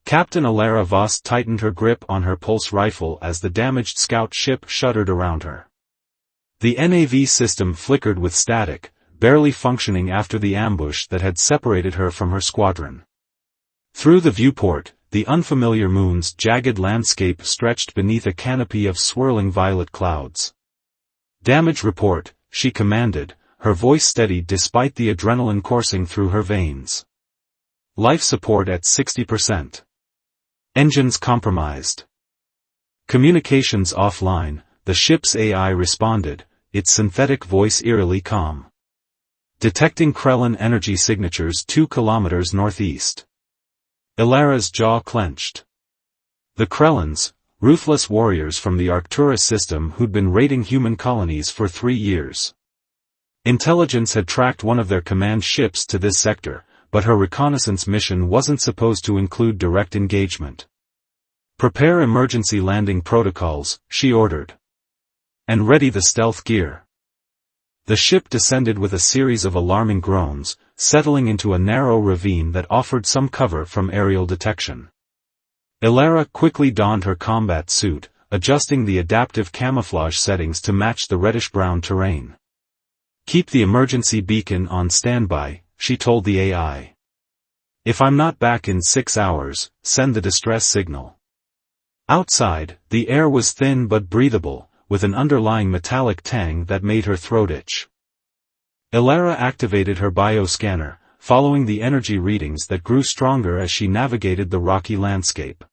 Captain Alara Voss tightened her grip on her pulse rifle as the damaged scout ship shuddered around her. The NAV system flickered with static, barely functioning after the ambush that had separated her from her squadron. Through the viewport, the unfamiliar moon's jagged landscape stretched beneath a canopy of swirling violet clouds. "Damage report," she commanded, her voice steady despite the adrenaline coursing through her veins. "Life support at 60%. Engines compromised. Communications offline," the ship's AI responded, its synthetic voice eerily calm. "Detecting Krellin energy signatures 2 kilometers northeast." Ilara's jaw clenched. The Krellins, ruthless warriors from the Arcturus system who'd been raiding human colonies for 3 years. Intelligence had tracked one of their command ships to this sector, but her reconnaissance mission wasn't supposed to include direct engagement. "Prepare emergency landing protocols," she ordered. "And ready the stealth gear." The ship descended with a series of alarming groans, settling into a narrow ravine that offered some cover from aerial detection. Ilara quickly donned her combat suit, adjusting the adaptive camouflage settings to match the reddish-brown terrain. "Keep the emergency beacon on standby," she told the AI. "If I'm not back in 6 hours, send the distress signal." Outside, the air was thin but breathable, with an underlying metallic tang that made her throat itch. Ilara activated her bioscanner, following the energy readings that grew stronger as she navigated the rocky landscape.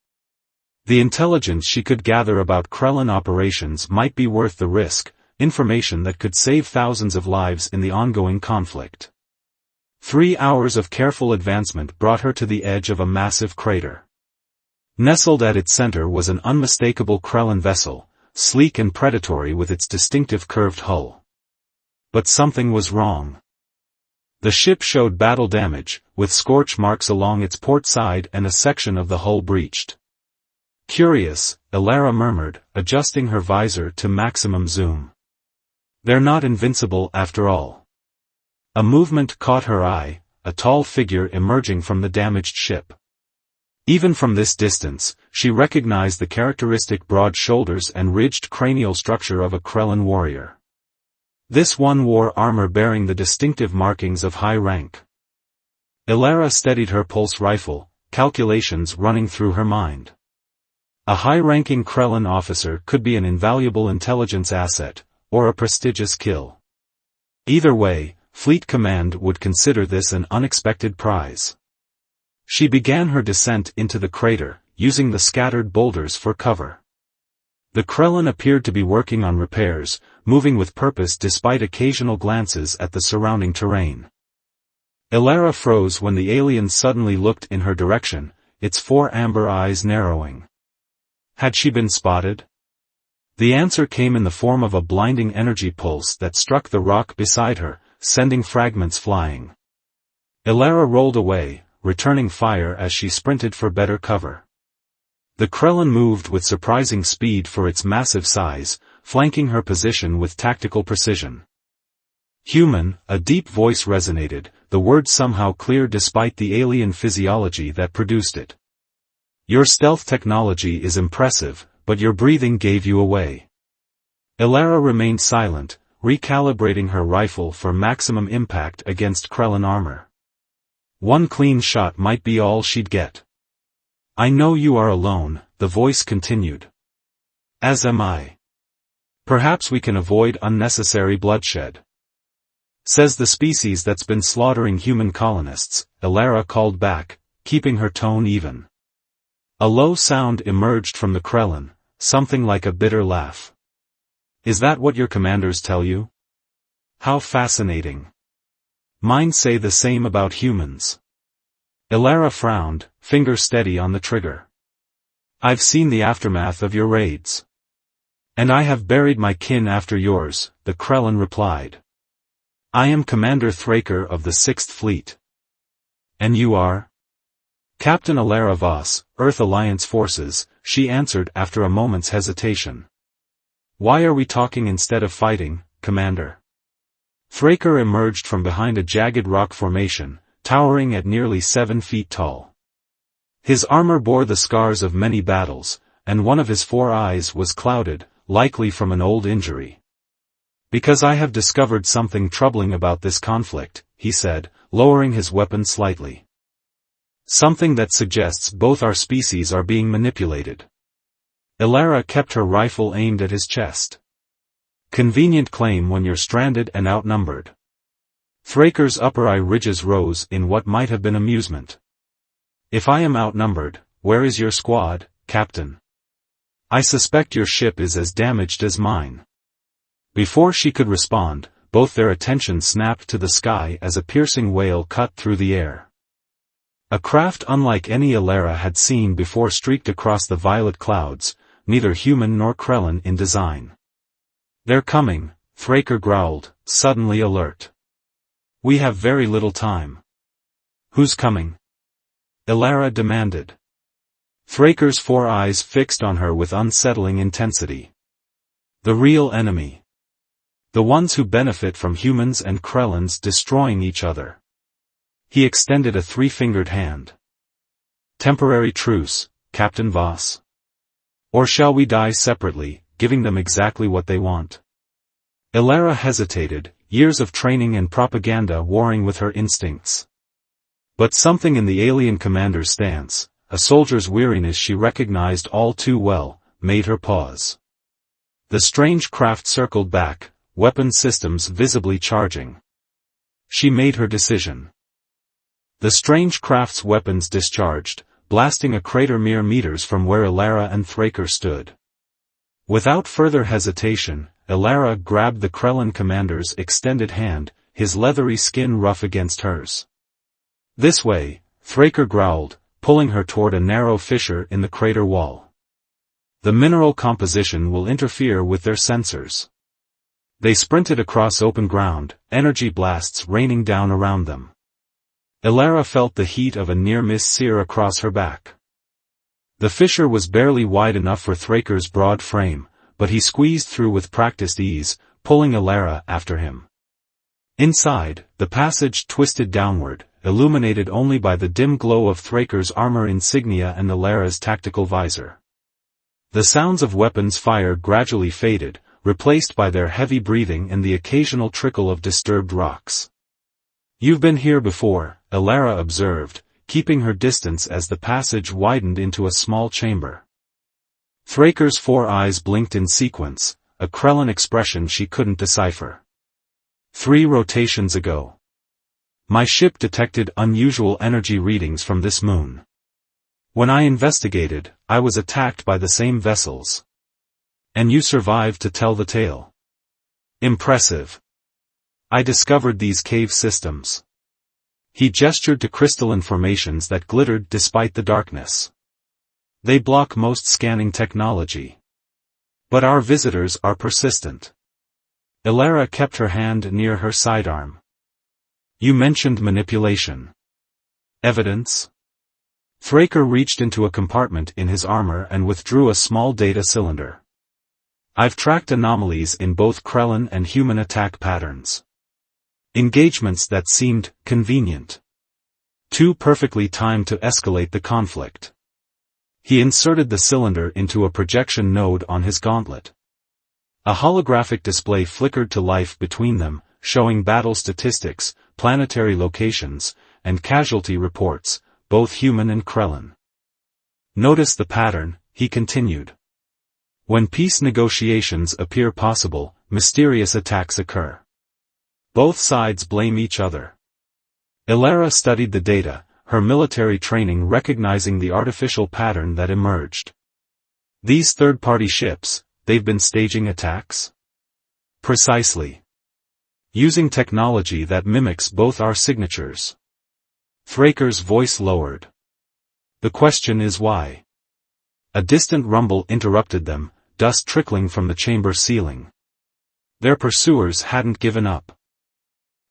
The intelligence she could gather about Krellin operations might be worth the risk, information that could save thousands of lives in the ongoing conflict. 3 hours of careful advancement brought her to the edge of a massive crater. Nestled at its center was an unmistakable Krellin vessel, sleek and predatory with its distinctive curved hull. But something was wrong. The ship showed battle damage, with scorch marks along its port side and a section of the hull breached. "Curious," Ilara murmured, adjusting her visor to maximum zoom. "They're not invincible after all." A movement caught her eye, a tall figure emerging from the damaged ship. Even from this distance, she recognized the characteristic broad shoulders and ridged cranial structure of a Krellin warrior. This one wore armor bearing the distinctive markings of high rank. Ilara steadied her pulse rifle, calculations running through her mind. A high-ranking Krellin officer could be an invaluable intelligence asset, or a prestigious kill. Either way, Fleet Command would consider this an unexpected prize. She began her descent into the crater, using the scattered boulders for cover. The Krellin appeared to be working on repairs, moving with purpose despite occasional glances at the surrounding terrain. Ilara froze when the alien suddenly looked in her direction, its 4 amber eyes narrowing. Had she been spotted? The answer came in the form of a blinding energy pulse that struck the rock beside her, sending fragments flying. Ilara rolled away, returning fire as she sprinted for better cover. The Krellin moved with surprising speed for its massive size, flanking her position with tactical precision. "Human," a deep voice resonated, the word somehow clear despite the alien physiology that produced it. "Your stealth technology is impressive, but your breathing gave you away." Ilara remained silent, recalibrating her rifle for maximum impact against Krellin armor. One clean shot might be all she'd get. "I know you are alone," the voice continued. "As am I. Perhaps we can avoid unnecessary bloodshed. Says the species that's been slaughtering human colonists," Ilara called back, keeping her tone even. A low sound emerged from the Krellin, something like a bitter laugh. "Is that what your commanders tell you? How fascinating. Mine say the same about humans." Ilara frowned, finger steady on the trigger. "I've seen the aftermath of your raids. And I have buried my kin after yours," the Krellin replied. "I am Commander Thraker of the 6th Fleet." "And you are?" "Captain Ilara Voss, Earth Alliance Forces," she answered after a moment's hesitation. "Why are we talking instead of fighting, Commander?" Thraker emerged from behind a jagged rock formation, towering at nearly 7 feet tall. His armor bore the scars of many battles, and one of his 4 eyes was clouded, likely from an old injury. "Because I have discovered something troubling about this conflict," he said, lowering his weapon slightly. "Something that suggests both our species are being manipulated." Elara kept her rifle aimed at his chest. "Convenient claim when you're stranded and outnumbered." Thraker's upper eye ridges rose in what might have been amusement. "If I am outnumbered, where is your squad, Captain? I suspect your ship is as damaged as mine." Before she could respond, both their attention snapped to the sky as a piercing wail cut through the air. A craft unlike any Elara had seen before streaked across the violet clouds, neither human nor Krellan in design. "They're coming," Thraker growled, suddenly alert. "We have very little time." "Who's coming?" Elara demanded. Thraker's 4 eyes fixed on her with unsettling intensity. "The real enemy. The ones who benefit from humans and Krellans destroying each other." He extended a 3-fingered hand. "Temporary truce, Captain Voss. Or shall we die separately, giving them exactly what they want?" Elara hesitated, years of training and propaganda warring with her instincts. But something in the alien commander's stance, a soldier's weariness she recognized all too well, made her pause. The strange craft circled back, weapon systems visibly charging. She made her decision. The strange craft's weapons discharged, blasting a crater mere meters from where Elara and Thraker stood. Without further hesitation, Elara grabbed the Krellan commander's extended hand, his leathery skin rough against hers. "This way," Thraker growled, pulling her toward a narrow fissure in the crater wall. "The mineral composition will interfere with their sensors." They sprinted across open ground, energy blasts raining down around them. Elara felt the heat of a near-miss sear across her back. The fissure was barely wide enough for Thraker's broad frame, but he squeezed through with practiced ease, pulling Elara after him. Inside, the passage twisted downward, illuminated only by the dim glow of Thraker's armor insignia and Elara's tactical visor. The sounds of weapons fired gradually faded, replaced by their heavy breathing and the occasional trickle of disturbed rocks. "You've been here before," Elara observed, keeping her distance as the passage widened into a small chamber. Thraker's 4 eyes blinked in sequence, a Krellan expression she couldn't decipher. "3 rotations ago. My ship detected unusual energy readings from this moon. When I investigated, I was attacked by the same vessels. And you survived to tell the tale. Impressive. I discovered these cave systems." He gestured to crystalline formations that glittered despite the darkness. "They block most scanning technology. But our visitors are persistent." Elara kept her hand near her sidearm. "You mentioned manipulation. Evidence?" Thraker reached into a compartment in his armor and withdrew a small data cylinder. "I've tracked anomalies in both Krellan and human attack patterns. Engagements that seemed convenient. Too perfectly timed to escalate the conflict." He inserted the cylinder into a projection node on his gauntlet. A holographic display flickered to life between them, showing battle statistics, planetary locations, and casualty reports, both human and Krellan. "Notice the pattern," he continued. "When peace negotiations appear possible, mysterious attacks occur. Both sides blame each other." Elara studied the data, her military training recognizing the artificial pattern that emerged. "These third-party ships, they've been staging attacks?" "Precisely. Using technology that mimics both our signatures." Thraker's voice lowered. "The question is why?" A distant rumble interrupted them, dust trickling from the chamber ceiling. Their pursuers hadn't given up.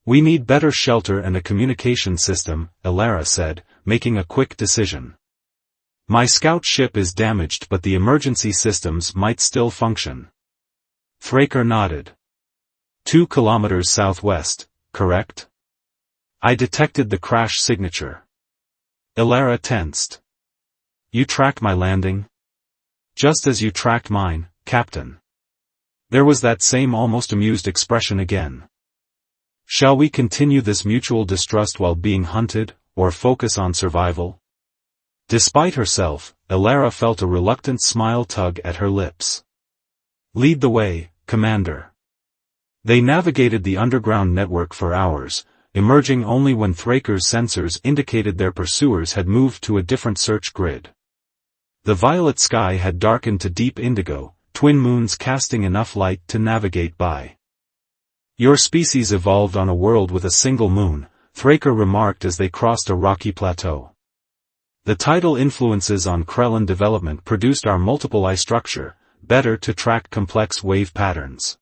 "We need better shelter and a communication system," Elara said, making a quick decision. "My scout ship is damaged but the emergency systems might still function." Thraker nodded. 2 kilometers southwest, correct? I detected the crash signature." Elara tensed. You tracked my landing? Just as you tracked mine, Captain. There was that same almost amused expression again. Shall we continue this mutual distrust while being hunted, or focus on survival? Despite herself, Elara felt a reluctant smile tug at her lips. Lead the way, Commander. They navigated the underground network for hours, emerging only when Thraker's sensors indicated their pursuers had moved to a different search grid. The violet sky had darkened to deep indigo, twin moons casting enough light to navigate by. Your species evolved on a world with a single moon, Thraker remarked as they crossed a rocky plateau. The tidal influences on Krellin development produced our multiple eye structure, better to track complex wave patterns.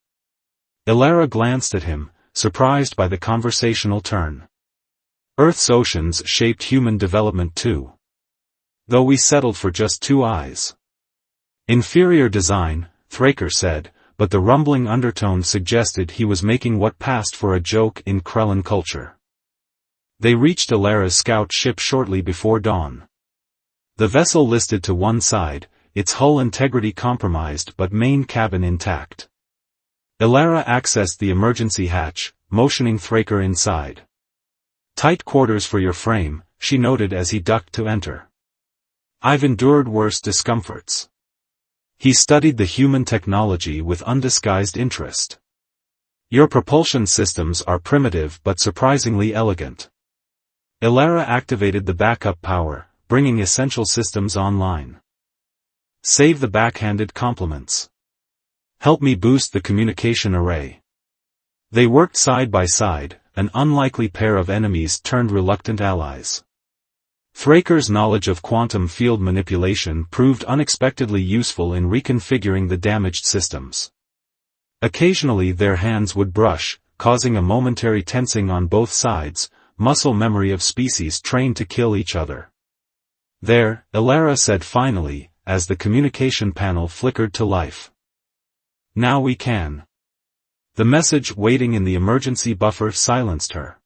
Elara glanced at him, surprised by the conversational turn. Earth's oceans shaped human development too. Though we settled for just 2 eyes. Inferior design, Thraker said, but the rumbling undertone suggested he was making what passed for a joke in Krellin culture. They reached Elara's scout ship shortly before dawn. The vessel listed to one side, its hull integrity compromised but main cabin intact. Elara accessed the emergency hatch, motioning Thraker inside. Tight quarters for your frame, she noted as he ducked to enter. I've endured worse discomforts. He studied the human technology with undisguised interest. Your propulsion systems are primitive but surprisingly elegant. Elara activated the backup power, bringing essential systems online. Save the backhanded compliments. Help me boost the communication array. They worked side by side, an unlikely pair of enemies turned reluctant allies. Thraker's knowledge of quantum field manipulation proved unexpectedly useful in reconfiguring the damaged systems. Occasionally their hands would brush, causing a momentary tensing on both sides, muscle memory of species trained to kill each other. There, Elara said finally, as the communication panel flickered to life. Now we can. The message waiting in the emergency buffer silenced her.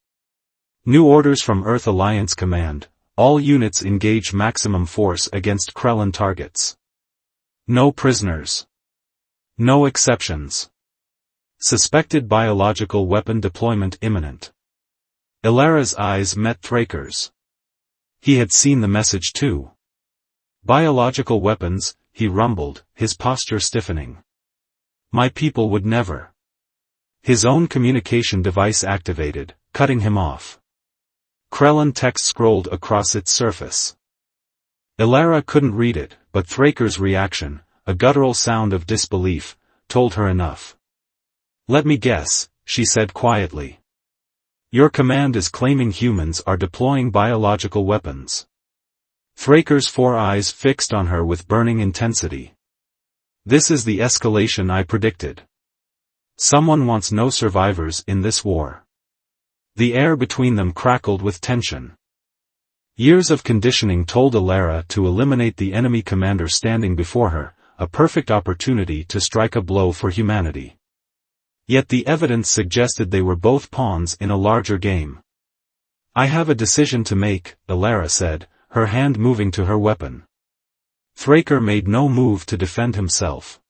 New orders from Earth Alliance Command. All units engage maximum force against Krellin targets. No prisoners. No exceptions. Suspected biological weapon deployment imminent. Elara's eyes met Thraker's. He had seen the message too. Biological weapons, he rumbled, his posture stiffening. My people would never. His own communication device activated, cutting him off. Krellin text scrolled across its surface. Elara couldn't read it, but Thraker's reaction, a guttural sound of disbelief, told her enough. Let me guess, she said quietly. Your command is claiming humans are deploying biological weapons. Thraker's 4 eyes fixed on her with burning intensity. This is the escalation I predicted. Someone wants no survivors in this war. The air between them crackled with tension. Years of conditioning told Elara to eliminate the enemy commander standing before her, a perfect opportunity to strike a blow for humanity. Yet the evidence suggested they were both pawns in a larger game. I have a decision to make, Elara said, her hand moving to her weapon. Thraker made no move to defend himself.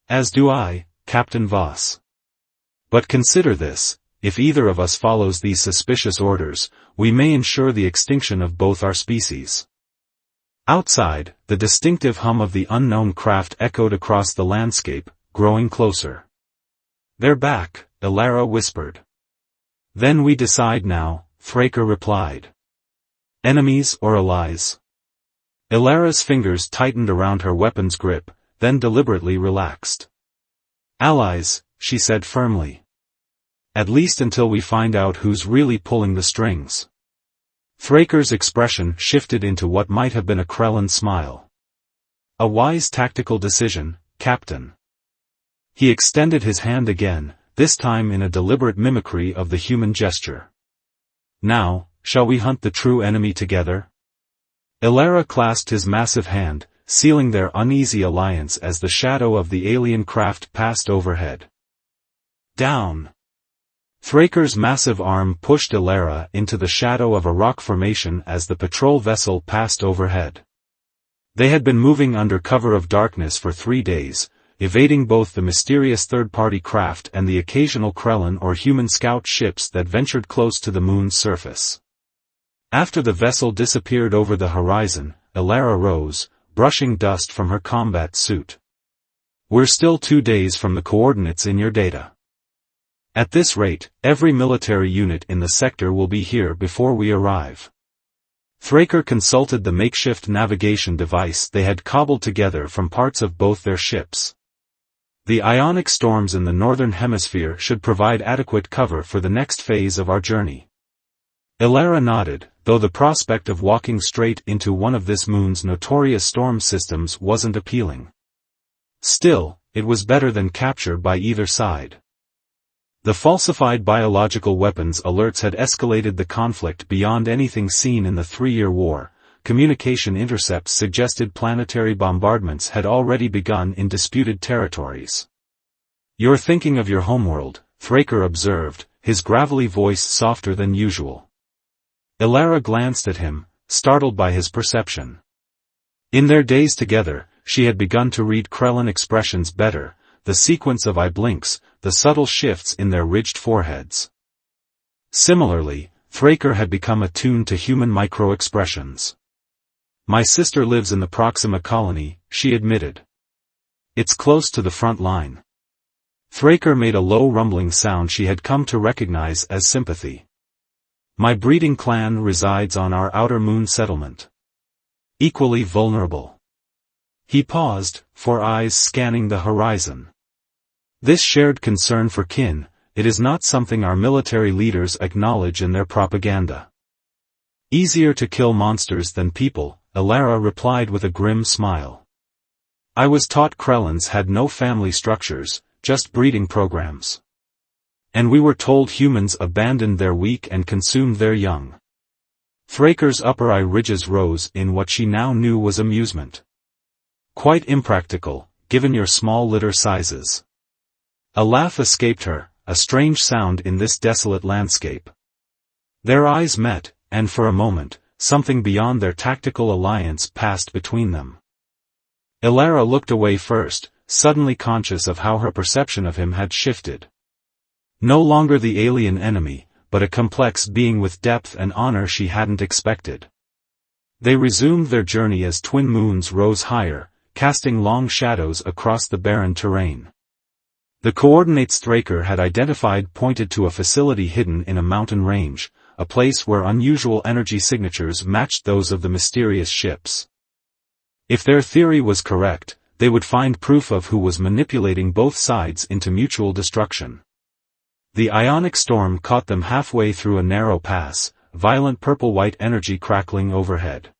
As do I, Captain Voss. But consider this. If either of us follows these suspicious orders, we may ensure the extinction of both our species. Outside, the distinctive hum of the unknown craft echoed across the landscape, growing closer. They're back, Elara whispered. Then we decide now, Thraker replied. Enemies or allies? Elara's fingers tightened around her weapon's grip, then deliberately relaxed. Allies, she said firmly. At least until we find out who's really pulling the strings. Thraker's expression shifted into what might have been a Krellin smile. A wise tactical decision, Captain. He extended his hand again, this time in a deliberate mimicry of the human gesture. Now, shall we hunt the true enemy together? Elara clasped his massive hand, sealing their uneasy alliance as the shadow of the alien craft passed overhead. Down! Thraker's massive arm pushed Elara into the shadow of a rock formation as the patrol vessel passed overhead. They had been moving under cover of darkness for 3 days, evading both the mysterious third-party craft and the occasional Krellan or human scout ships that ventured close to the moon's surface. After the vessel disappeared over the horizon, Elara rose, brushing dust from her combat suit. "We're still 2 days from the coordinates in your data. At this rate, every military unit in the sector will be here before we arrive." Thraker consulted the makeshift navigation device they had cobbled together from parts of both their ships. "The ionic storms in the northern hemisphere should provide adequate cover for the next phase of our journey." Elara nodded, though the prospect of walking straight into one of this moon's notorious storm systems wasn't appealing. Still, it was better than capture by either side. The falsified biological weapons alerts had escalated the conflict beyond anything seen in the 3-year war. Communication intercepts suggested planetary bombardments had already begun in disputed territories. "You're thinking of your homeworld," Thraker observed, his gravelly voice softer than usual. Elara glanced at him, startled by his perception. In their days together, she had begun to read Krellan expressions better, the sequence of eye blinks, the subtle shifts in their ridged foreheads. Similarly, Thraker had become attuned to human micro-expressions. "My sister lives in the Proxima colony," she admitted. "It's close to the front line." Thraker made a low rumbling sound she had come to recognize as sympathy. "My breeding clan resides on our outer moon settlement. Equally vulnerable." He paused, for eyes scanning the horizon. "This shared concern for kin, it is not something our military leaders acknowledge in their propaganda." "Easier to kill monsters than people," Elara replied with a grim smile. "I was taught Krellans had no family structures, just breeding programs. And we were told humans abandoned their weak and consumed their young." Thraker's upper eye ridges rose in what she now knew was amusement. "Quite impractical, given your small litter sizes." A laugh escaped her, a strange sound in this desolate landscape. Their eyes met, and for a moment, something beyond their tactical alliance passed between them. Elara looked away first, suddenly conscious of how her perception of him had shifted. No longer the alien enemy, but a complex being with depth and honor she hadn't expected. They resumed their journey as twin moons rose higher, casting long shadows across the barren terrain. The coordinates Thraker had identified pointed to a facility hidden in a mountain range, a place where unusual energy signatures matched those of the mysterious ships. If their theory was correct, they would find proof of who was manipulating both sides into mutual destruction. The ionic storm caught them halfway through a narrow pass, violent purple-white energy crackling overhead.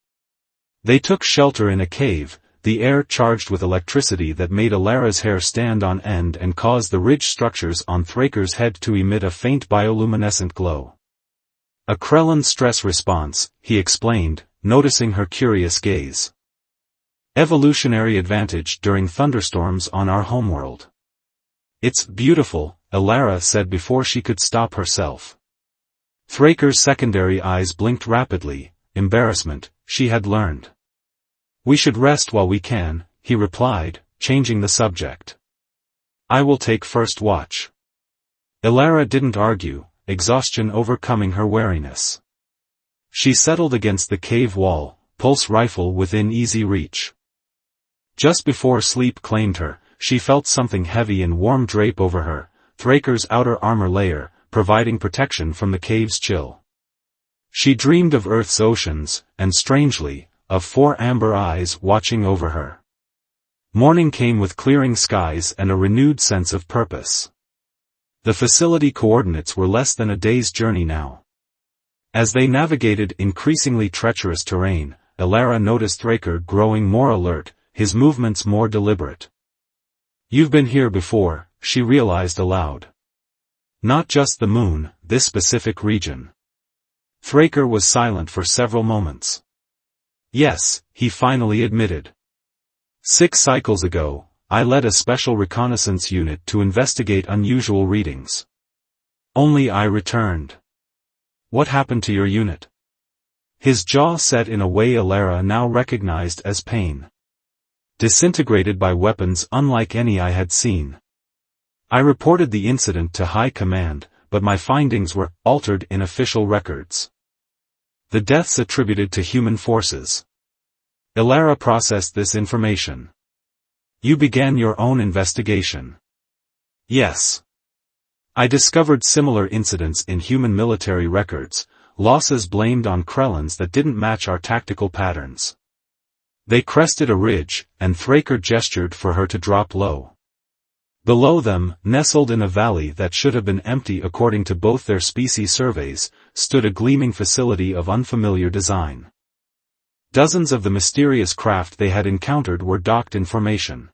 They took shelter in a cave, the air charged with electricity that made Elara's hair stand on end and caused the ridge structures on Thraker's head to emit a faint bioluminescent glow. "A Krellan stress response," he explained, noticing her curious gaze. "Evolutionary advantage during thunderstorms on our homeworld." "It's beautiful," Elara said before she could stop herself. Thraker's secondary eyes blinked rapidly, embarrassment, she had learned. "We should rest while we can," he replied, changing the subject. "I will take first watch." Elara didn't argue, exhaustion overcoming her wariness. She settled against the cave wall, pulse rifle within easy reach. Just before sleep claimed her, she felt something heavy and warm drape over her, Thraker's outer armor layer, providing protection from the cave's chill. She dreamed of Earth's oceans, and strangely, of 4 amber eyes watching over her. Morning came with clearing skies and a renewed sense of purpose. The facility coordinates were less than a day's journey now. As they navigated increasingly treacherous terrain, Elara noticed Thraker growing more alert, his movements more deliberate. "You've been here before," she realized aloud. "Not just the moon, this specific region." Thraker was silent for several moments. "Yes," he finally admitted. 6 cycles ago, I led a special reconnaissance unit to investigate unusual readings. Only I returned." "What happened to your unit?" His jaw set in a way Elara now recognized as pain. Disintegrated by weapons unlike any I had seen. I reported the incident to High Command, but my findings were altered in official records. The deaths attributed to human forces. Elara processed this information. You began your own investigation. Yes. I discovered similar incidents in human military records, losses blamed on Krellans that didn't match our tactical patterns. They crested a ridge, and Thraker gestured for her to drop low. Below them, nestled in a valley that should have been empty according to both their species surveys, stood a gleaming facility of unfamiliar design. Dozens of the mysterious craft they had encountered were docked in formation.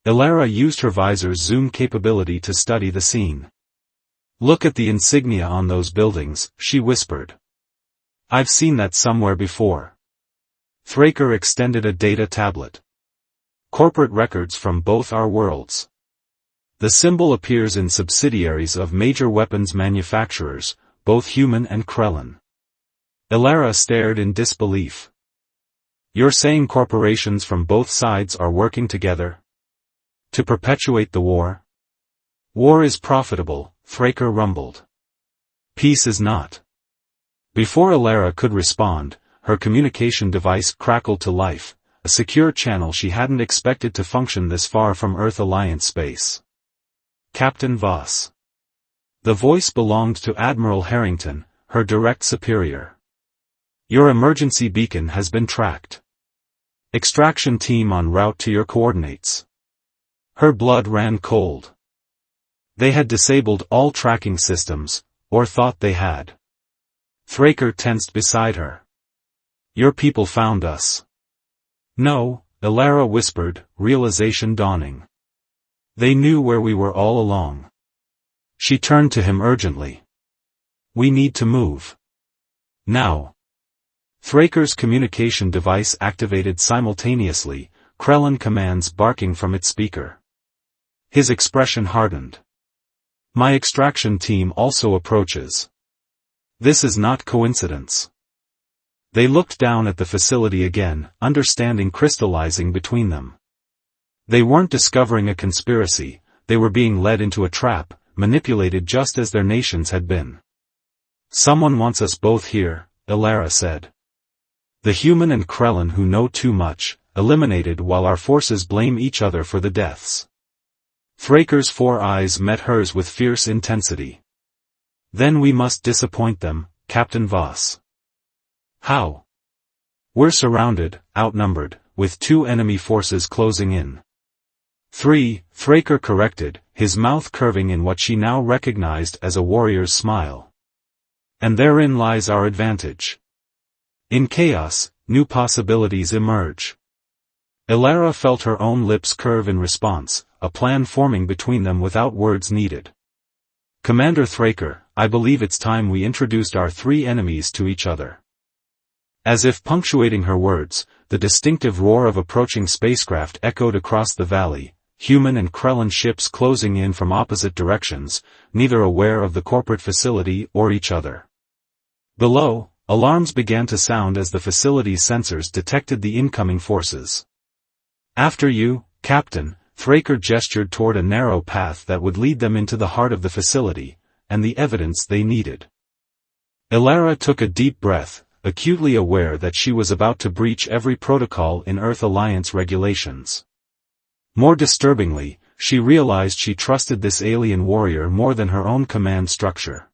Elara used her visor's zoom capability to study the scene. Look at the insignia on those buildings, she whispered. I've seen that somewhere before. Thraker extended a data tablet. Corporate records from both our worlds. The symbol appears in subsidiaries of major weapons manufacturers, both human and Krellan. Elara stared in disbelief. You're saying corporations from both sides are working together? To perpetuate the war? War is profitable, Thraker rumbled. Peace is not. Before Elara could respond, her communication device crackled to life, a secure channel she hadn't expected to function this far from Earth Alliance space. Captain Voss. The voice belonged to Admiral Harrington, her direct superior. Your emergency beacon has been tracked. Extraction team en route to your coordinates. Her blood ran cold. They had disabled all tracking systems, or thought they had. Thraker tensed beside her. Your people found us. No, Elara whispered, realization dawning. They knew where we were all along. She turned to him urgently. We need to move. Now. Thraker's communication device activated simultaneously, Krellan commands barking from its speaker. His expression hardened. My extraction team also approaches. This is not coincidence. They looked down at the facility again, understanding crystallizing between them. They weren't discovering a conspiracy, they were being led into a trap, manipulated just as their nations had been. Someone wants us both here, Elara said. The human and Krellan who know too much, eliminated while our forces blame each other for the deaths. Thraker's 4 eyes met hers with fierce intensity. Then we must disappoint them, Captain Voss. How? We're surrounded, outnumbered, with 2 enemy forces closing in. 3, Thraker corrected, his mouth curving in what she now recognized as a warrior's smile. And therein lies our advantage. In chaos, new possibilities emerge. Elara felt her own lips curve in response, a plan forming between them without words needed. Commander Thraker, I believe it's time we introduced our 3 enemies to each other. As if punctuating her words, the distinctive roar of approaching spacecraft echoed across the valley, human and Krellan ships closing in from opposite directions, neither aware of the corporate facility or each other. Below, alarms began to sound as the facility's sensors detected the incoming forces. After you, Captain, Thraker gestured toward a narrow path that would lead them into the heart of the facility, and the evidence they needed. Elara took a deep breath, acutely aware that she was about to breach every protocol in Earth Alliance regulations. More disturbingly, she realized she trusted this alien warrior more than her own command structure.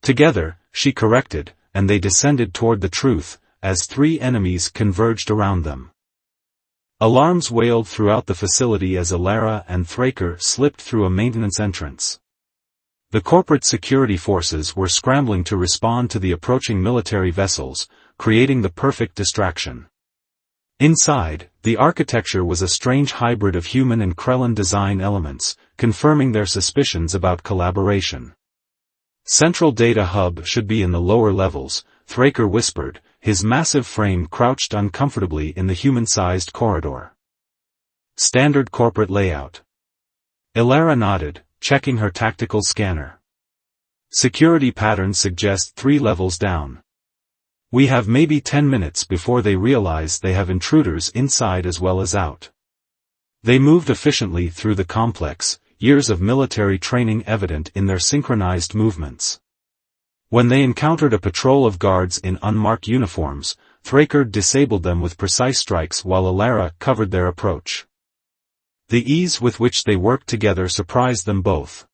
Together, she corrected, and they descended toward the truth, as 3 enemies converged around them. Alarms wailed throughout the facility as Elara and Thraker slipped through a maintenance entrance. The corporate security forces were scrambling to respond to the approaching military vessels, creating the perfect distraction. Inside, the architecture was a strange hybrid of human and Krellan design elements, confirming their suspicions about collaboration. Central data hub should be in the lower levels, Thraker whispered, his massive frame crouched uncomfortably in the human-sized corridor. Standard corporate layout. Elara nodded, checking her tactical scanner. Security patterns suggest 3 levels down. We have maybe 10 minutes before they realize they have intruders inside as well as out. They moved efficiently through the complex, years of military training evident in their synchronized movements. When they encountered a patrol of guards in unmarked uniforms, Thraker disabled them with precise strikes while Alara covered their approach. The ease with which they worked together surprised them both.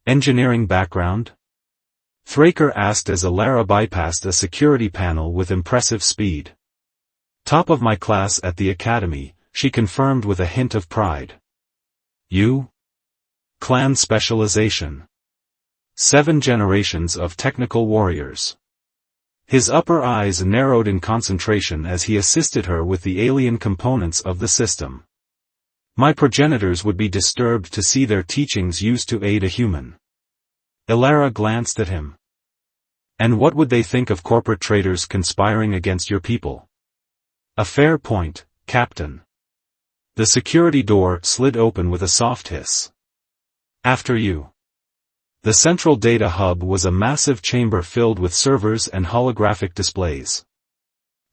Engineering background? Thraker asked as Alara bypassed a security panel with impressive speed. Top of my class at the academy, she confirmed with a hint of pride. You? Clan specialization. 7 generations of technical warriors. His upper eyes narrowed in concentration as he assisted her with the alien components of the system. My progenitors would be disturbed to see their teachings used to aid a human. Alara glanced at him. And what would they think of corporate traitors conspiring against your people? A fair point, Captain. The security door slid open with a soft hiss. After you. The central data hub was a massive chamber filled with servers and holographic displays.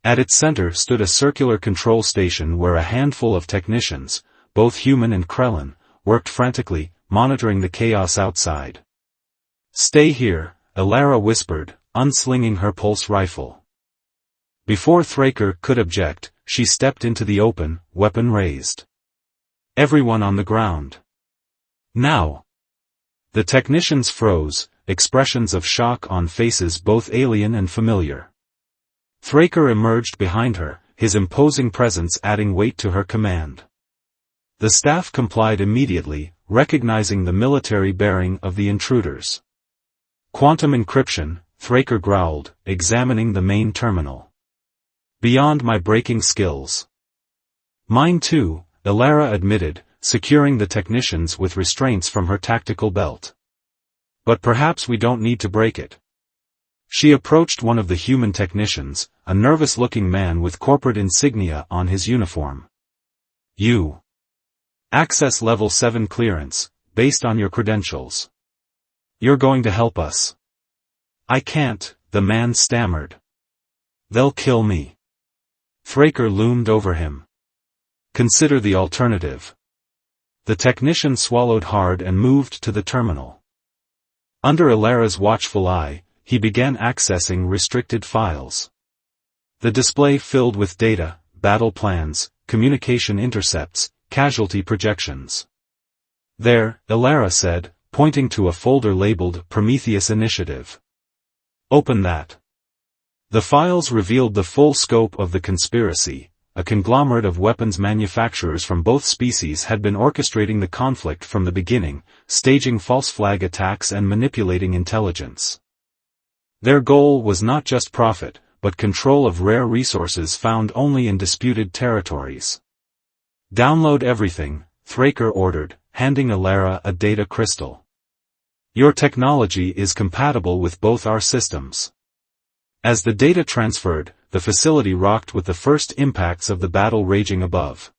At its center stood a circular control station where a handful of technicians, both human and Krellin, worked frantically, monitoring the chaos outside. Stay here, Alara whispered, unslinging her pulse rifle. Before Thraker could object, she stepped into the open, weapon raised. Everyone on the ground. Now. The technicians froze, expressions of shock on faces both alien and familiar. Thraker emerged behind her, his imposing presence adding weight to her command. The staff complied immediately, recognizing the military bearing of the intruders. Quantum encryption, Thraker growled, examining the main terminal. Beyond my breaking skills. Mine too, Alara admitted, securing the technicians with restraints from her tactical belt. But perhaps we don't need to break it. She approached one of the human technicians, a nervous-looking man with corporate insignia on his uniform. You. Access level 7 clearance, based on your credentials. You're going to help us. I can't, the man stammered. They'll kill me. Thraker loomed over him. Consider the alternative. The technician swallowed hard and moved to the terminal. Under Alara's watchful eye, he began accessing restricted files. The display filled with data, battle plans, communication intercepts, casualty projections. There, Alara said, pointing to a folder labeled Prometheus Initiative. Open that. The files revealed the full scope of the conspiracy. A conglomerate of weapons manufacturers from both species had been orchestrating the conflict from the beginning, staging false flag attacks and manipulating intelligence. Their goal was not just profit, but control of rare resources found only in disputed territories. Download everything, Thraker ordered, handing Alara a data crystal. Your technology is compatible with both our systems. As the data transferred, the facility rocked with the first impacts of the battle raging above.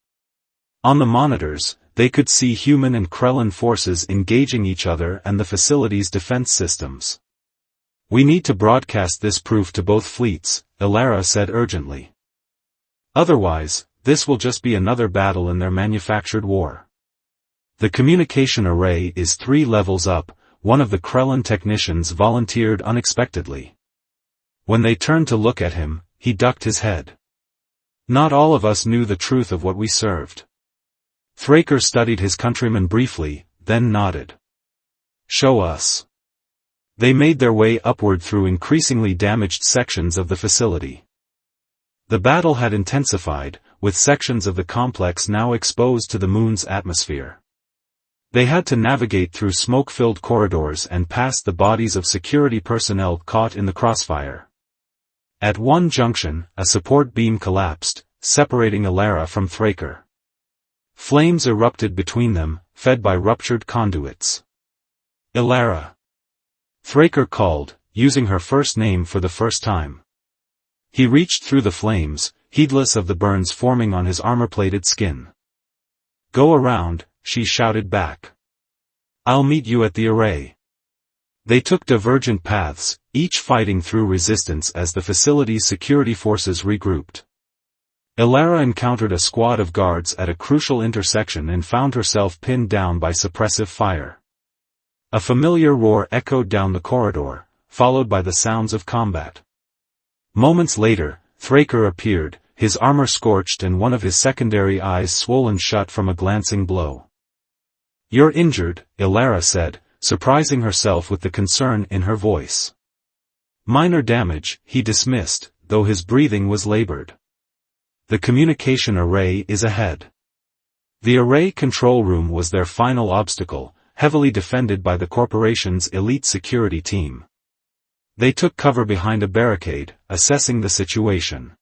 On the monitors, they could see human and Krellin forces engaging each other and the facility's defense systems. We need to broadcast this proof to both fleets, Alara said urgently. Otherwise, this will just be another battle in their manufactured war. The communication array is 3 levels up, one of the Krellin technicians volunteered unexpectedly. When they turned to look at him, he ducked his head. Not all of us knew the truth of what we served. Thraker studied his countryman briefly, then nodded. Show us. They made their way upward through increasingly damaged sections of the facility. The battle had intensified, with sections of the complex now exposed to the moon's atmosphere. They had to navigate through smoke-filled corridors and past the bodies of security personnel caught in the crossfire. At one junction, a support beam collapsed, separating Alara from Thraker. Flames erupted between them, fed by ruptured conduits. Alara. Thraker called, using her first name for the first time. He reached through the flames, heedless of the burns forming on his armor-plated skin. Go around, she shouted back. I'll meet you at the array. They took divergent paths, each fighting through resistance as the facility's security forces regrouped. Ilara encountered a squad of guards at a crucial intersection and found herself pinned down by suppressive fire. A familiar roar echoed down the corridor, followed by the sounds of combat. Moments later, Thraker appeared, his armor scorched and one of his secondary eyes swollen shut from a glancing blow. "You're injured," Ilara said, surprising herself with the concern in her voice. "Minor damage," he dismissed, though his breathing was labored. "The communication array is ahead." The array control room was their final obstacle, heavily defended by the corporation's elite security team. They took cover behind a barricade, assessing the situation.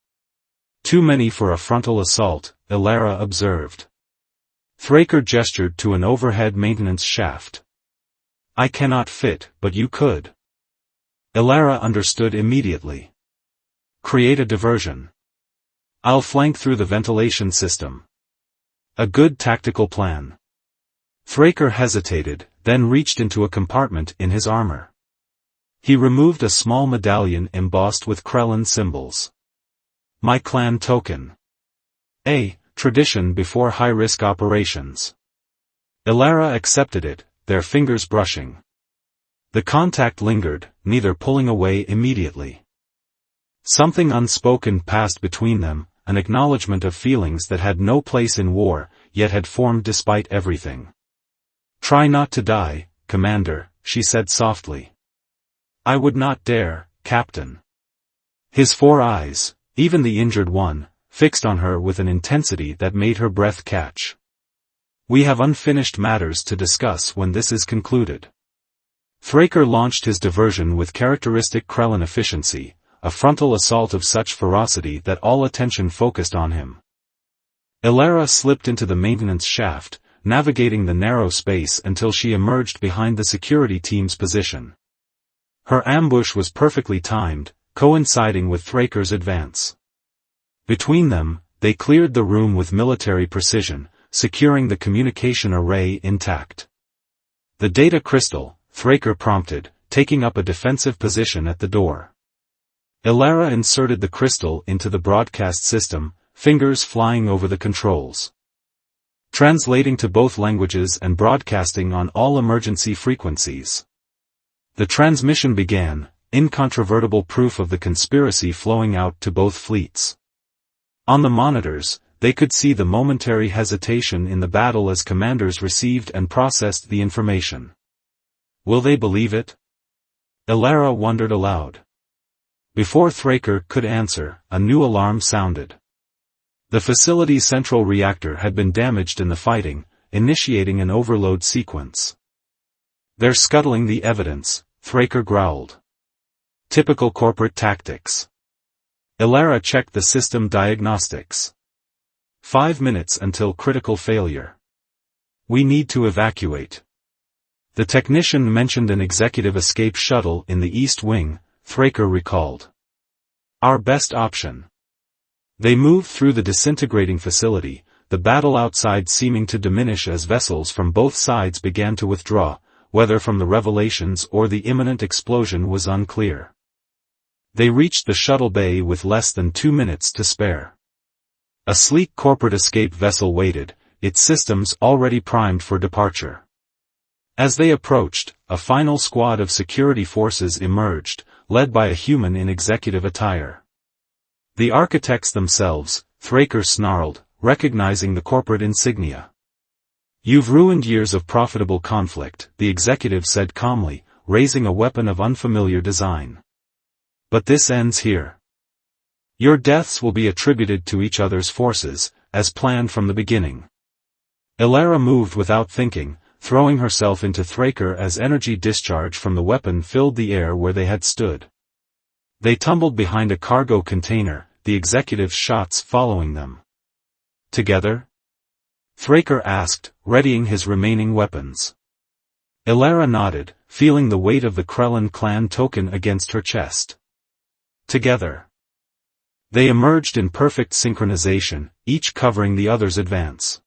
"Too many for a frontal assault," Ilara observed. Thraker gestured to an overhead maintenance shaft. "I cannot fit, but you could." Ilara understood immediately. "Create a diversion. I'll flank through the ventilation system." "A good tactical plan." Thraker hesitated, then reached into a compartment in his armor. He removed a small medallion embossed with Krellin symbols. "My clan token. A tradition before high-risk operations." Ilara accepted it, their fingers brushing. The contact lingered, neither pulling away immediately. Something unspoken passed between them, an acknowledgement of feelings that had no place in war, yet had formed despite everything. "Try not to die, Commander," she said softly. "I would not dare, Captain." His 4 eyes, even the injured one, fixed on her with an intensity that made her breath catch. "We have unfinished matters to discuss when this is concluded." Thraker launched his diversion with characteristic Krellin efficiency, a frontal assault of such ferocity that all attention focused on him. Ilara slipped into the maintenance shaft, navigating the narrow space until she emerged behind the security team's position. Her ambush was perfectly timed, coinciding with Thraker's advance. Between them, they cleared the room with military precision, securing the communication array intact. "The data crystal," Thraker prompted, taking up a defensive position at the door. Ilara inserted the crystal into the broadcast system, fingers flying over the controls. Translating to both languages and broadcasting on all emergency frequencies. The transmission began, incontrovertible proof of the conspiracy flowing out to both fleets. On the monitors, they could see the momentary hesitation in the battle as commanders received and processed the information. Will they believe it? Ilara wondered aloud. Before Thraker could answer, a new alarm sounded. The facility's central reactor had been damaged in the fighting, initiating an overload sequence. "They're scuttling the evidence," Thraker growled. "Typical corporate tactics." Ilara checked the system diagnostics. 5 minutes until critical failure. "We need to evacuate." The technician mentioned an executive escape shuttle in the East Wing, Thraker recalled. "Our best option." They moved through the disintegrating facility, the battle outside seeming to diminish as vessels from both sides began to withdraw, whether from the revelations or the imminent explosion was unclear. They reached the shuttle bay with less than 2 minutes to spare. A sleek corporate escape vessel waited, its systems already primed for departure. As they approached, a final squad of security forces emerged, led by a human in executive attire. "The architects themselves," Thraker snarled, recognizing the corporate insignia. "You've ruined years of profitable conflict," the executive said calmly, raising a weapon of unfamiliar design. "But this ends here. Your deaths will be attributed to each other's forces, as planned from the beginning." Ilara moved without thinking, throwing herself into Thraker as energy discharge from the weapon filled the air where they had stood. They tumbled behind a cargo container, the executive's shots following them. "Together?" Thraker asked, readying his remaining weapons. Ilara nodded, feeling the weight of the Krellin clan token against her chest. "Together." They emerged in perfect synchronization, each covering the other's advance.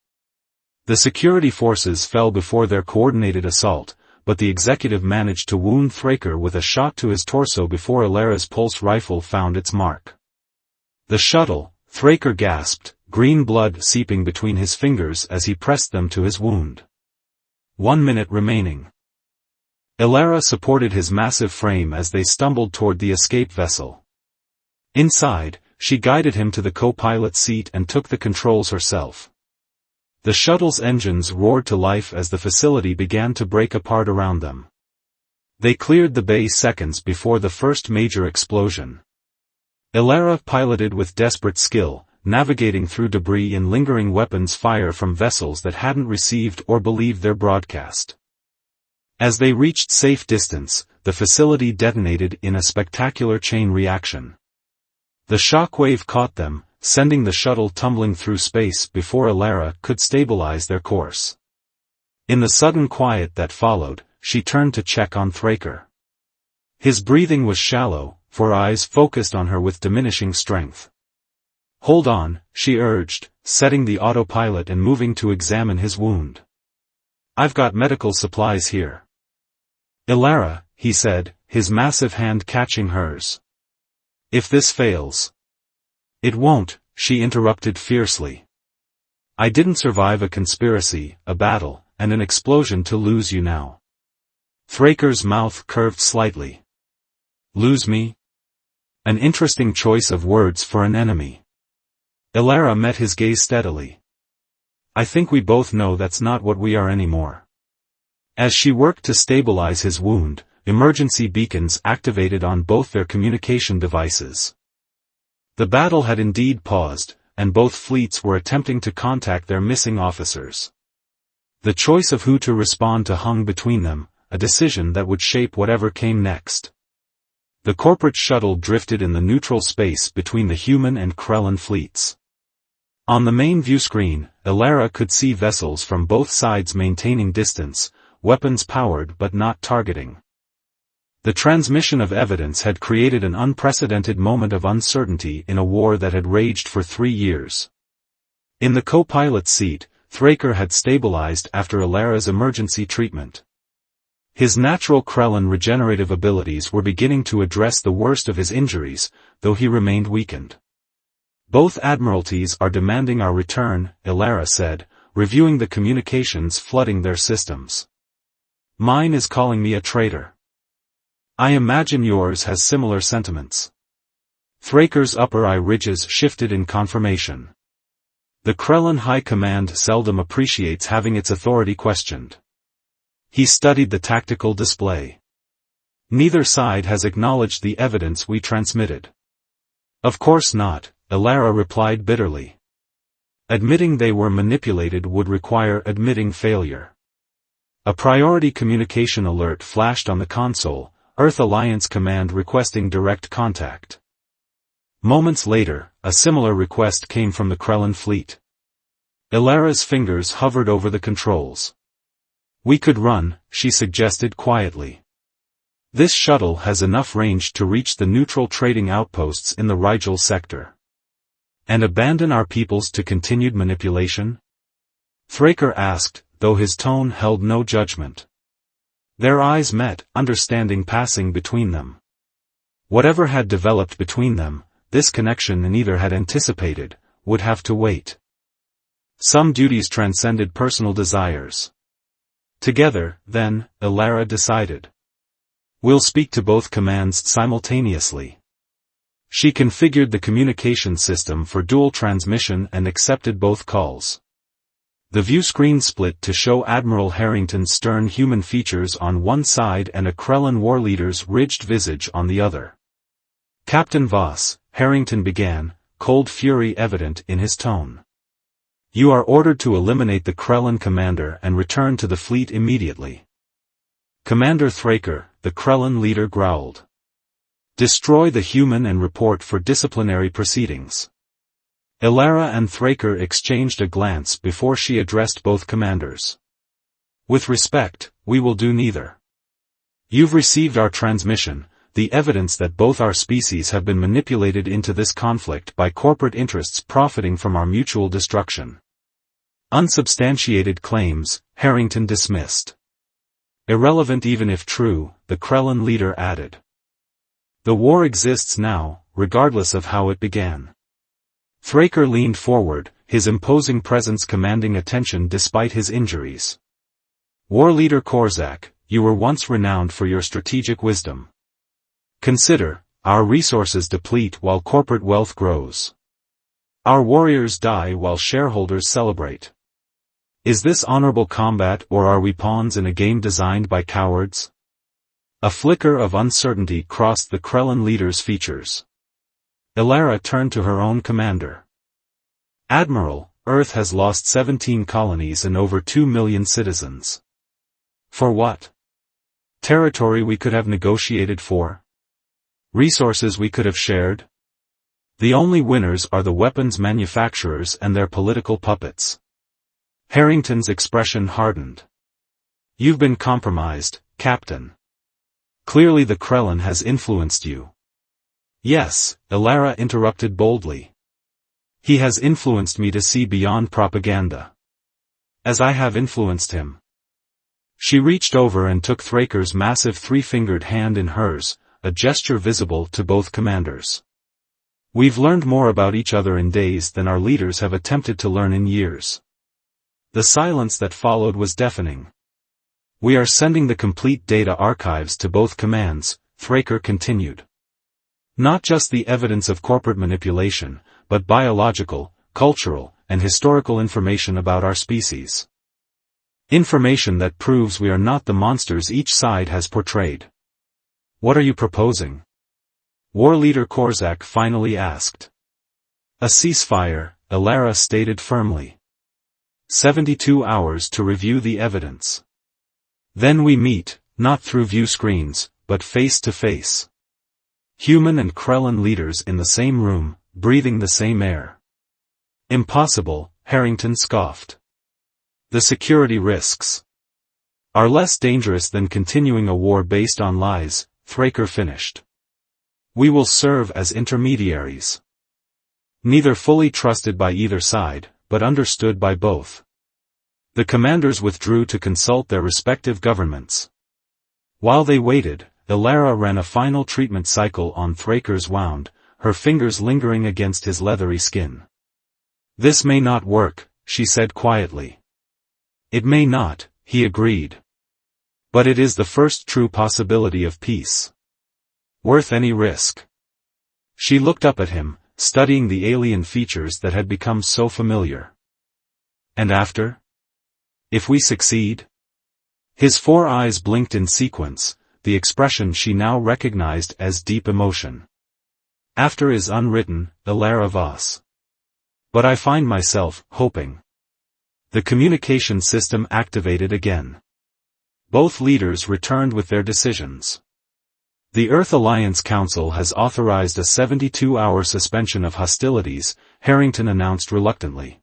The security forces fell before their coordinated assault, but the executive managed to wound Thraker with a shot to his torso before Ilara's pulse rifle found its mark. The shuttle, Thraker gasped, green blood seeping between his fingers as he pressed them to his wound. 1 minute remaining. Ilara supported his massive frame as they stumbled toward the escape vessel. Inside, she guided him to the co-pilot seat and took the controls herself. The shuttle's engines roared to life as the facility began to break apart around them. They cleared the bay seconds before the first major explosion. Ilara piloted with desperate skill, navigating through debris and lingering weapons fire from vessels that hadn't received or believed their broadcast. As they reached safe distance, the facility detonated in a spectacular chain reaction. The shockwave caught them, sending the shuttle tumbling through space before Ilara could stabilize their course. In the sudden quiet that followed, she turned to check on Thraker. His breathing was shallow, for eyes focused on her with diminishing strength. "Hold on," she urged, setting the autopilot and moving to examine his wound. "I've got medical supplies here." "Ilara," he said, his massive hand catching hers. "If this fails..." "It won't," she interrupted fiercely. "I didn't survive a conspiracy, a battle, and an explosion to lose you now." Thraker's mouth curved slightly. "Lose me?" An interesting choice of words for an enemy. Ilara met his gaze steadily. "I think we both know that's not what we are anymore." As she worked to stabilize his wound, emergency beacons activated on both their communication devices. The battle had indeed paused, and both fleets were attempting to contact their missing officers. The choice of who to respond to hung between them, a decision that would shape whatever came next. The corporate shuttle drifted in the neutral space between the human and Krellan fleets. On the main viewscreen, Ilara could see vessels from both sides maintaining distance, weapons powered but not targeting. The transmission of evidence had created an unprecedented moment of uncertainty in a war that had raged for 3 years. In the co-pilot seat, Thraker had stabilized after Ilara's emergency treatment. His natural Krellan regenerative abilities were beginning to address the worst of his injuries, though he remained weakened. "Both admiralties are demanding our return," Ilara said, reviewing the communications flooding their systems. "Mine is calling me a traitor. I imagine yours has similar sentiments." Thraker's upper eye ridges shifted in confirmation. The Krellan High Command seldom appreciates having its authority questioned. He studied the tactical display. "Neither side has acknowledged the evidence we transmitted." "Of course not," Ilara replied bitterly. Admitting they were manipulated would require admitting failure. A priority communication alert flashed on the console, Earth Alliance Command requesting direct contact. Moments later, a similar request came from the Krellan fleet. Ilara's fingers hovered over the controls. "We could run," she suggested quietly. "This shuttle has enough range to reach the neutral trading outposts in the Rigel sector." "And abandon our peoples to continued manipulation?" Thraker asked, though his tone held no judgment. Their eyes met, understanding passing between them. Whatever had developed between them, this connection neither had anticipated, would have to wait. Some duties transcended personal desires. Together, then, Ilara decided. "We'll speak to both commands simultaneously." She configured the communication system for dual transmission and accepted both calls. The view screen split to show Admiral Harrington's stern human features on one side and a Krellan war leader's ridged visage on the other. "Captain Voss," Harrington began, cold fury evident in his tone. "You are ordered to eliminate the Krellan commander and return to the fleet immediately." Commander Thraker, the Krellan leader growled. "Destroy the human and report for disciplinary proceedings." Ilara and Thraker exchanged a glance before she addressed both commanders. "With respect, we will do neither. You've received our transmission, the evidence that both our species have been manipulated into this conflict by corporate interests profiting from our mutual destruction." Unsubstantiated claims, Harrington dismissed. Irrelevant even if true, the Krellin leader added. The war exists now, regardless of how it began. Thraker leaned forward, his imposing presence commanding attention despite his injuries. War leader Korzak, you were once renowned for your strategic wisdom. Consider, our resources deplete while corporate wealth grows. Our warriors die while shareholders celebrate. Is this honorable combat or are we pawns in a game designed by cowards? A flicker of uncertainty crossed the Krellin leader's features. Ilara turned to her own commander. Admiral, Earth has lost 17 colonies and over 2 million citizens. For what? Territory we could have negotiated for? Resources we could have shared? The only winners are the weapons manufacturers and their political puppets. Harrington's expression hardened. You've been compromised, Captain. Clearly the Krellin has influenced you. Yes, Ilara interrupted boldly. He has influenced me to see beyond propaganda. As I have influenced him. She reached over and took Thraker's massive three-fingered hand in hers, a gesture visible to both commanders. We've learned more about each other in days than our leaders have attempted to learn in years. The silence that followed was deafening. We are sending the complete data archives to both commands, Thraker continued. Not just the evidence of corporate manipulation, but biological, cultural, and historical information about our species. Information that proves we are not the monsters each side has portrayed. What are you proposing? War leader Korzak finally asked. A ceasefire, Ilara stated firmly. 72 hours to review the evidence. Then we meet, not through view screens, but face to face. Human and Krellin leaders in the same room, breathing the same air. Impossible, Harrington scoffed. The security risks are less dangerous than continuing a war based on lies, Thraker finished. We will serve as intermediaries. Neither fully trusted by either side, but understood by both. The commanders withdrew to consult their respective governments. While they waited, Ilara ran a final treatment cycle on Thraker's wound, her fingers lingering against his leathery skin. This may not work, she said quietly. It may not, he agreed. But it is the first true possibility of peace. Worth any risk. She looked up at him, studying the alien features that had become so familiar. And after? If we succeed? His four eyes blinked in sequence, the expression she now recognized as deep emotion. After is unwritten, Ilara Voss. But I find myself hoping. The communication system activated again. Both leaders returned with their decisions. The Earth Alliance Council has authorized a 72-hour suspension of hostilities, Harrington announced reluctantly.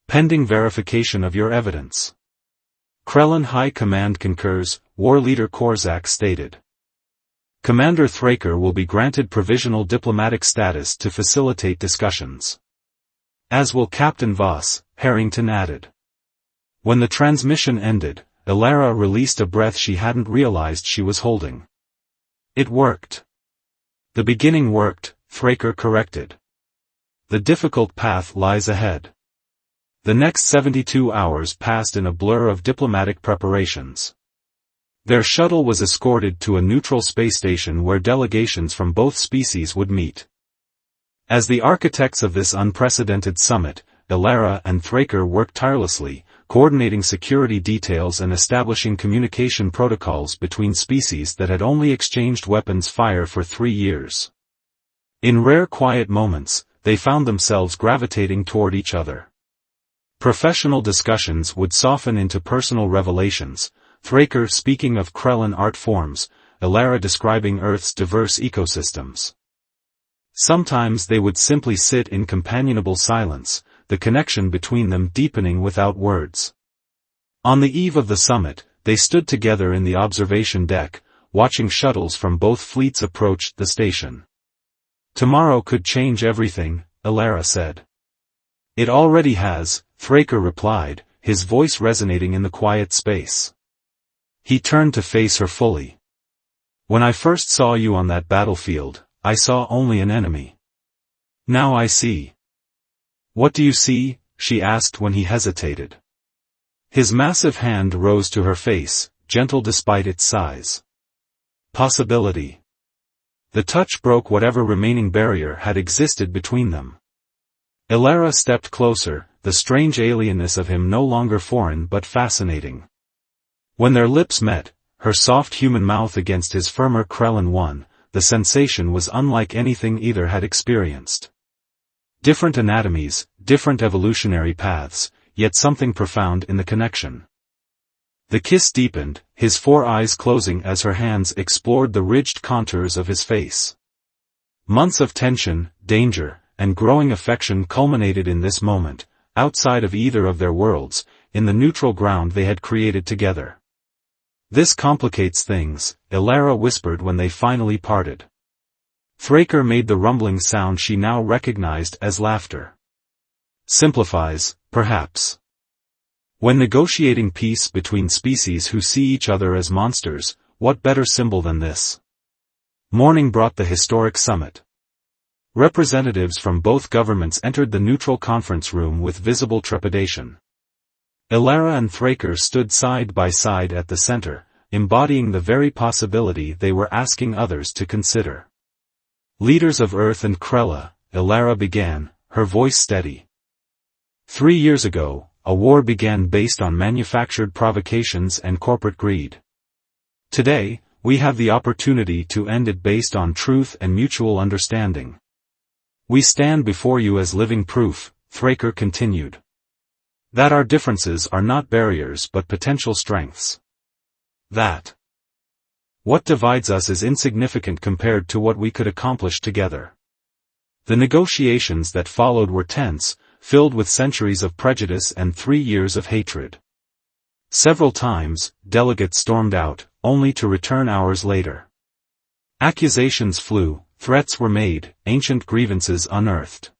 Pending verification of your evidence. Krellin High Command concurs, War Leader Korzak stated. Commander Thraker will be granted provisional diplomatic status to facilitate discussions. As will Captain Voss, Harrington added. When the transmission ended, Ilara released a breath she hadn't realized she was holding. It worked. The beginning worked, Thraker corrected. The difficult path lies ahead. The next 72 hours passed in a blur of diplomatic preparations. Their shuttle was escorted to a neutral space station where delegations from both species would meet. As the architects of this unprecedented summit, Ilara and Thraker worked tirelessly, coordinating security details and establishing communication protocols between species that had only exchanged weapons fire for 3 years. In rare quiet moments, they found themselves gravitating toward each other. Professional discussions would soften into personal revelations, Thraker speaking of Krellin art forms, Ilara describing Earth's diverse ecosystems. Sometimes they would simply sit in companionable silence, the connection between them deepening without words. On the eve of the summit, they stood together in the observation deck, watching shuttles from both fleets approach the station. Tomorrow could change everything, Ilara said. It already has, Thraker replied, his voice resonating in the quiet space. He turned to face her fully. When I first saw you on that battlefield, I saw only an enemy. Now I see. What do you see? She asked when he hesitated. His massive hand rose to her face, gentle despite its size. Possibility. The touch broke whatever remaining barrier had existed between them. Elara stepped closer, the strange alienness of him no longer foreign but fascinating. When their lips met, her soft human mouth against his firmer Krellan one, the sensation was unlike anything either had experienced. Different anatomies, different evolutionary paths, yet something profound in the connection. The kiss deepened, his 4 eyes closing as her hands explored the ridged contours of his face. Months of tension, danger, and growing affection culminated in this moment, outside of either of their worlds, in the neutral ground they had created together. This complicates things, Elara whispered when they finally parted. Thraker made the rumbling sound she now recognized as laughter. Simplifies, perhaps. When negotiating peace between species who see each other as monsters, what better symbol than this? Morning brought the historic summit. Representatives from both governments entered the neutral conference room with visible trepidation. Elara and Thraker stood side by side at the center, embodying the very possibility they were asking others to consider. Leaders of Earth and Krella, Elara began, her voice steady. 3 years ago, a war began based on manufactured provocations and corporate greed. Today, we have the opportunity to end it based on truth and mutual understanding. We stand before you as living proof, Thraker continued. That our differences are not barriers but potential strengths. That what divides us is insignificant compared to what we could accomplish together. The negotiations that followed were tense, filled with centuries of prejudice and 3 years of hatred. Several times, delegates stormed out, only to return hours later. Accusations flew, threats were made, ancient grievances unearthed.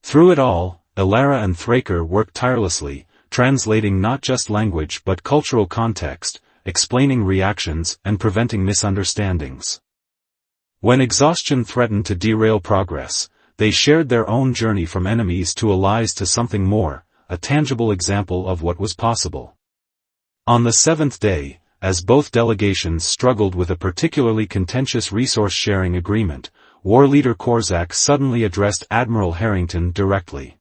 Through it all, Elara and Thraker worked tirelessly, translating not just language but cultural context, explaining reactions and preventing misunderstandings. When exhaustion threatened to derail progress, they shared their own journey from enemies to allies to something more, a tangible example of what was possible. On the 7th day, as both delegations struggled with a particularly contentious resource-sharing agreement, War Leader Korzak suddenly addressed Admiral Harrington directly.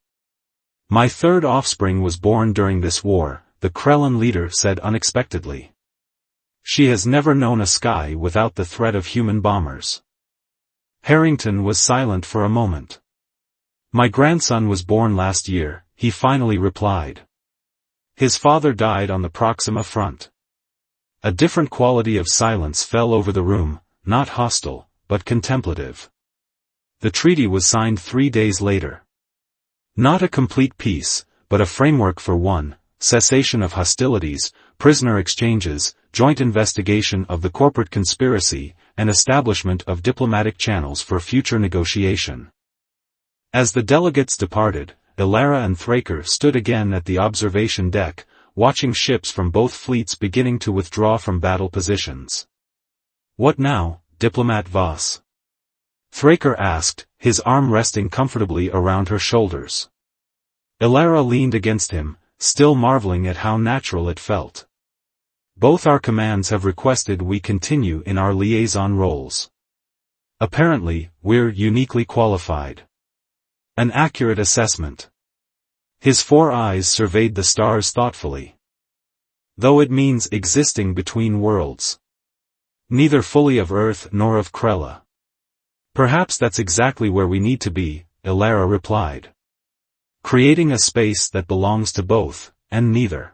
My third offspring was born during this war, the Krellan leader said unexpectedly. She has never known a sky without the threat of human bombers. Harrington was silent for a moment. My grandson was born last year, he finally replied. His father died on the Proxima front. A different quality of silence fell over the room, not hostile, but contemplative. The treaty was signed 3 days later. Not a complete peace, but a framework for one: cessation of hostilities, prisoner exchanges, joint investigation of the corporate conspiracy, and establishment of diplomatic channels for future negotiation. As the delegates departed, Elara and Thraker stood again at the observation deck, watching ships from both fleets beginning to withdraw from battle positions. What now, Diplomat Voss? Thraker asked, his arm resting comfortably around her shoulders. Elara leaned against him, still marveling at how natural it felt. Both our commands have requested we continue in our liaison roles. Apparently, we're uniquely qualified. An accurate assessment. His 4 eyes surveyed the stars thoughtfully. Though it means existing between worlds. Neither fully of Earth nor of Krella. Perhaps that's exactly where we need to be, Elara replied. Creating a space that belongs to both, and neither.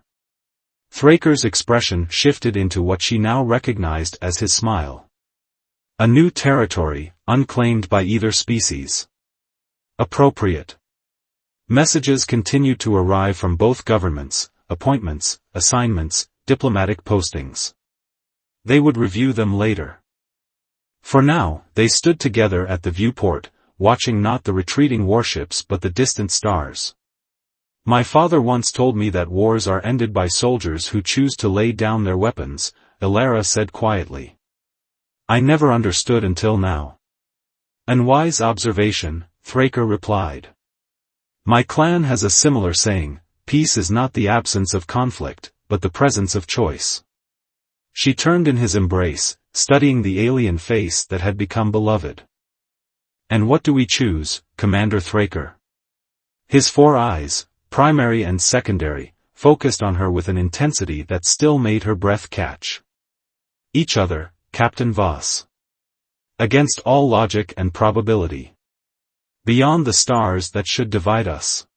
Thraker's expression shifted into what she now recognized as his smile. A new territory, unclaimed by either species. Appropriate. Messages continued to arrive from both governments, appointments, assignments, diplomatic postings. They would review them later. For now, they stood together at the viewport, watching not the retreating warships but the distant stars. My father once told me that wars are ended by soldiers who choose to lay down their weapons, Ilara said quietly. I never understood until now. An wise observation, Thraker replied. My clan has a similar saying, peace is not the absence of conflict, but the presence of choice. She turned in his embrace, studying the alien face that had become beloved. And what do we choose, Commander Thraker? His 4 eyes, primary and secondary, focused on her with an intensity that still made her breath catch. Each other, Captain Voss. Against all logic and probability. Beyond the stars that should divide us.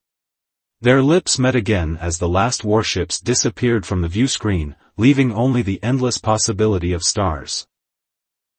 Their lips met again as the last warships disappeared from the view screen, leaving only the endless possibility of stars.